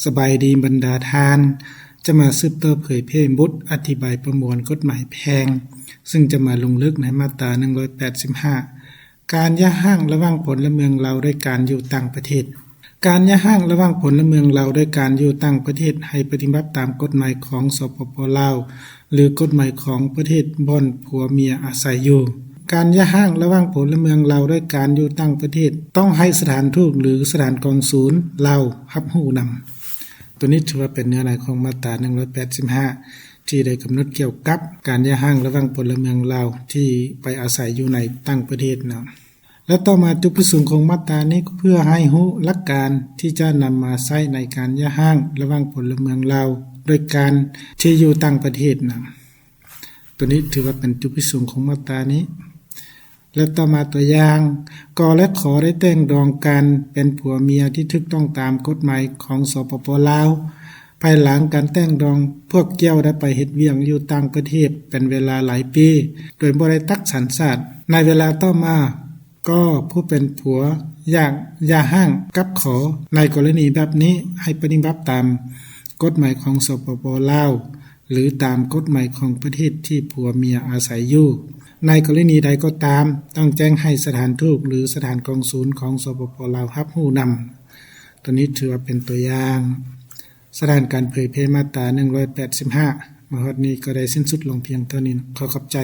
สบายดีบรรดาทานจะมาสืบต่อเผยเพบุตรอธิบายประมวลกฎหมายแพงซึ่งจะมาลงลึกในมาตรา185การย่าห้างระหว่างพลเมืองลาวด้วยการอยู่ต่างประเทศการย่าห้างระหว่างพลเมืองลาวด้วยการอยู่ต่างประเทศให้ปฏิบัติตามกฎหมายของสปป.ลาวหรือกฎหมายของประเทศบ่อนผัวเมียอาศัยอยู่การย่าห้างระหว่างพลเมืองลาวด้วยการอยู่ต่างประเทศต้องให้สถานทูตหรือสถานกงสุลลาวรับรู้นำตัวนี้ถือว่าเป็นเนื้อในของมาตรา185ที่ได้กำหนดเกี่ยวกับการย่าห้างระหว่างพลเมืองลาวที่ไปอาศัยอยู่ในต่างประเทศนะและต่อมาจุดประสงค์ของมาตรานี้เพื่อให้รู้หลักการที่จะนำมาใช้ในการย่าห้างระหว่างพลเมืองลาวโดยการที่อยู่ต่างประเทศนะตัวนี้ถือว่าเป็นจุดประสงค์ของมาตรานี้และต่อมาตัวอย่างกและขอได้แต่งดองกันเป็นผัวเมียที่ถูกต้องตามกฎหมายของสปป.ลาวภายหลังการแต่งดองพวกเจ้าได้ไปเฮ็ดเวียงอยู่ต่างประเทศเป็นเวลาหลายปีโดยบ่ได้ตักสัญชาติในเวลาต่อมาก็ผู้เป็นผัวอยากย่าห้างกับขอในกรณีแบบนี้ให้ปฏิบัติตามกฎหมายของสปป.ลาวหรือตามกฎหมายของประเทศที่ผัวเมียอาศัยอยู่ในกรณีใดก็ตามต้องแจ้งให้สถานทูตหรือสถานกงสุลของสปป.ลาวรับรู้นำตัวนี้ถือว่าเป็นตัวอย่างสถานการเผยแพร่มาตรา185มาฮอดนี้ก็ได้สิ้นสุดลงเพียงเท่านี้ขอขอบใจ